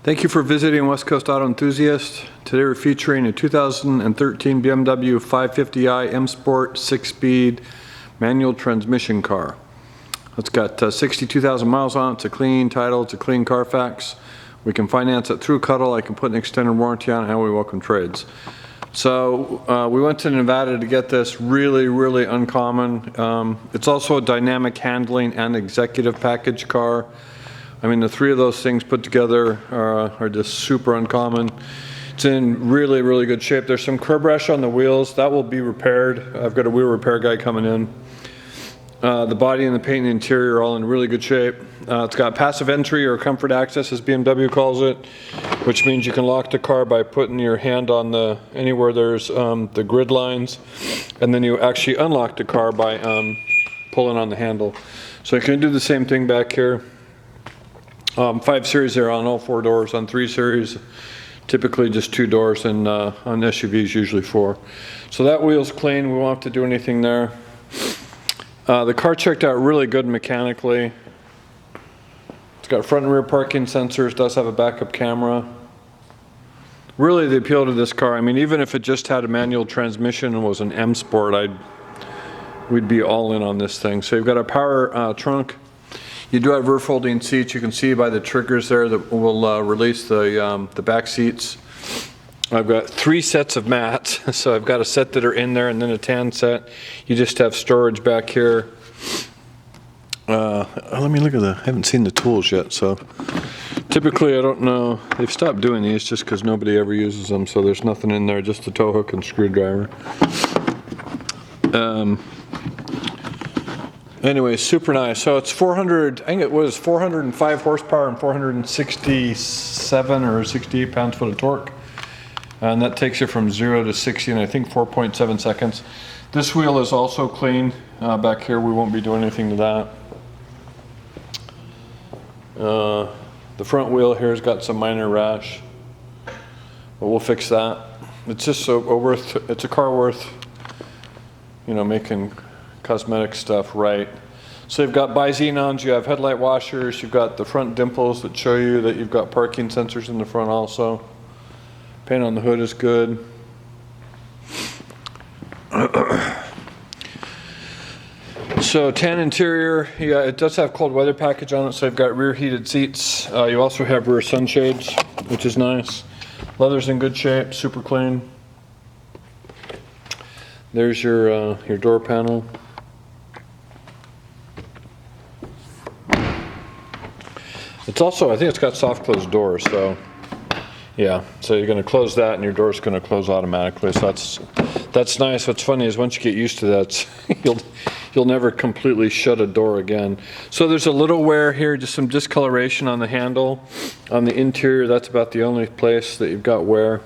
Thank you for visiting West Coast Auto Enthusiast. Today we're featuring a 2013 BMW 550i M Sport 6-speed manual transmission car. It's got 62,000 miles on it. It's a clean title. It's a clean Carfax. We can finance it through Cuddle. I can put an extended warranty on it, and we welcome trades. So we went to Nevada to get this. Really uncommon. It's also a dynamic handling and executive package car. I mean, the three of those things put together are just super uncommon. It's in really good shape. There's some curb rash on the wheels. That will be repaired. I've got a wheel repair guy coming in. The body and the paint and the interior are all in really good shape. It's got passive entry or comfort access, as BMW calls it, which means you can lock the car by putting your hand on anywhere there's the grid lines, and then you actually unlock the car by pulling on the handle. So you can do the same thing back here. 5 Series there on all 4 doors. On 3 Series, typically just 2 doors, and on SUVs usually 4. So that wheel's clean. We won't have to do anything there. The car checked out really good mechanically. It's got front and rear parking sensors. Does have a backup camera. Really, the appeal to this car, I mean, even if it just had a manual transmission and was an M Sport, we'd be all in on this thing. So you've got a power trunk. You do have rear folding seats. You can see by the triggers there that will release the back seats. I've got 3 sets of mats. So I've got a set that are in there and then a tan set. You just have storage back here. Let me look at I haven't seen the tools yet. So typically, I don't know. They've stopped doing these just because nobody ever uses them. So there's nothing in there, just a tow hook and screwdriver. Anyway, super nice. So it's 400, I think it was 405 horsepower and 467 or 68 pounds-foot of torque. And that takes you from 0 to 60 in I think 4.7 seconds. This wheel is also clean. Back here, we won't be doing anything to that. The front wheel here has got some minor rash, but we'll fix that. It's just it's a car worth, you know, making cosmetic stuff right. So you've got bi-xenons, you have headlight washers, you've got the front dimples that show you that you've got parking sensors in the front also. Paint on the hood is good. So tan interior, yeah, it does have cold weather package on it, so you've got rear heated seats. You also have rear sunshades, which is nice. Leather's in good shape, super clean. There's your door panel. It's also, I think it's got soft close doors, so yeah. So you're going to close that, and your door's going to close automatically. So that's nice. What's funny is once you get used to that, you'll never completely shut a door again. So there's a little wear here, just some discoloration on the handle. On the interior, that's about the only place that you've got wear.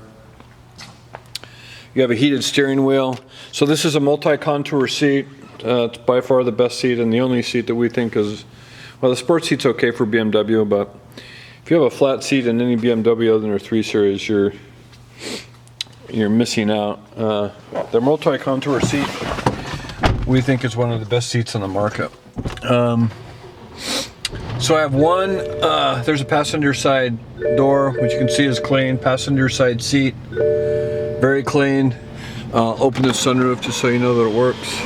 You have a heated steering wheel. So this is a multi-contour seat. It's by far the best seat and the only seat that we think is, well, the sport seat's okay for BMW, but if you have a flat seat in any BMW other than a 3 Series, you're missing out. The multi-contour seat, we think, is one of the best seats on the market. So I have there's a passenger side door, which you can see is clean. Passenger side seat, very clean. Open the sunroof just so you know that it works.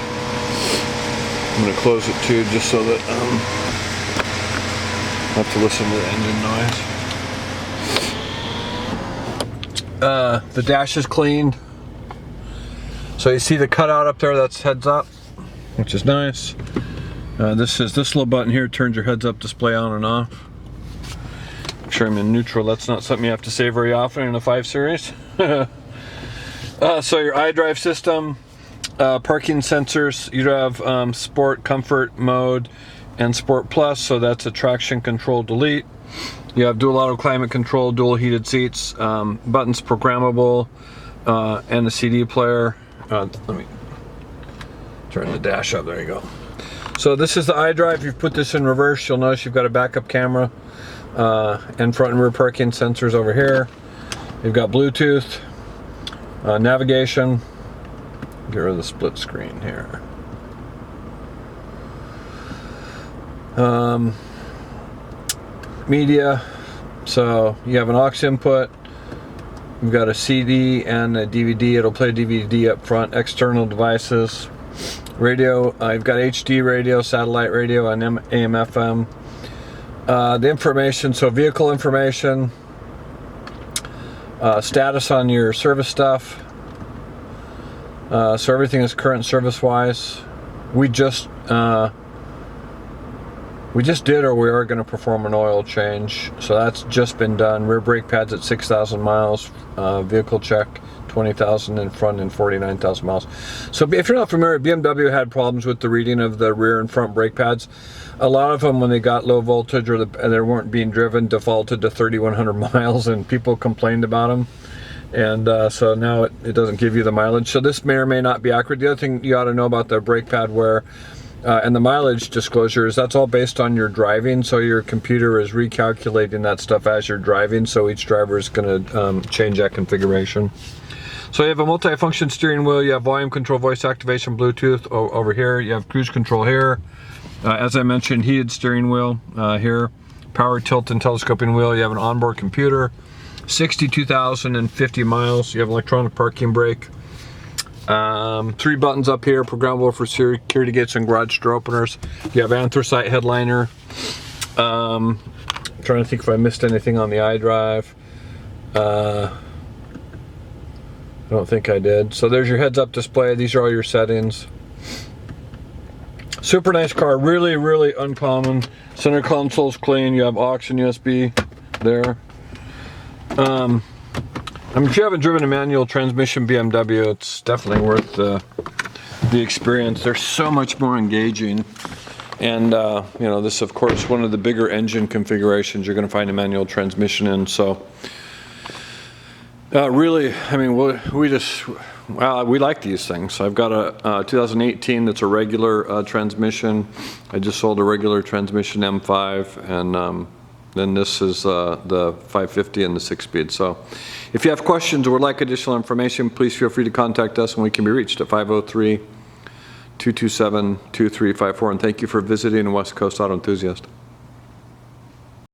I'm going to close it too, just so that I have to listen to the engine noise. The dash is clean. So you see the cutout up there, that's heads up, which is nice. This little button here turns your heads up display on and off. Make sure I'm in neutral. That's not something you have to say very often in a 5 Series. So your iDrive system, parking sensors, you have Sport Comfort Mode and Sport Plus, so that's a traction control delete. You have dual auto climate control, dual heated seats, buttons programmable, and a CD player. Let me turn the dash up, there you go. So this is the iDrive. You've put this in reverse, you'll notice you've got a backup camera and front and rear parking sensors over here. You've got Bluetooth, navigation. Get rid of the split screen here. Media, So you have an aux input. We've got a CD and a DVD. It'll play DVD up front. External devices. Radio. You've got HD radio, satellite radio, and AM, FM. The information. So vehicle information. Status on your service stuff. So everything is current service-wise. We just did, or we are going to perform an oil change. So that's just been done. Rear brake pads at 6,000 miles. Vehicle check 20,000 in front and 49,000 miles. So if you're not familiar, BMW had problems with the reading of the rear and front brake pads. A lot of them, when they got low voltage or they weren't being driven, defaulted to 3,100 miles, and people complained about them. And so now it doesn't give you the mileage. So this may or may not be accurate. The other thing you ought to know about the brake pad wear and the mileage disclosure is that's all based on your driving. So your computer is recalculating that stuff as you're driving. So each driver is going to change that configuration. So you have a multi-function steering wheel. You have volume control, voice activation, Bluetooth over here. You have cruise control here. As I mentioned, heated steering wheel here. Power tilt and telescoping wheel. You have an onboard computer. 62,050 miles. You have electronic parking brake. 3 buttons up here, programmable for security gates and garage door openers. You have anthracite headliner. Trying to think if I missed anything on the iDrive. I don't think I did. So there's your heads-up display. These are all your settings. Super nice car. Really, really uncommon. Center console's clean. You have aux and USB there. I mean, if you haven't driven a manual transmission BMW, it's definitely worth the experience. They're so much more engaging. And, you know, this, of course, one of the bigger engine configurations you're going to find a manual transmission in. So, really, I mean, we like these things. So I've got a 2018 that's a regular transmission. I just sold a regular transmission M5, and then this is the 550 and the 6-speed. So if you have questions or would like additional information, please feel free to contact us, and we can be reached at 503-227-2354. And thank you for visiting West Coast Auto Enthusiast.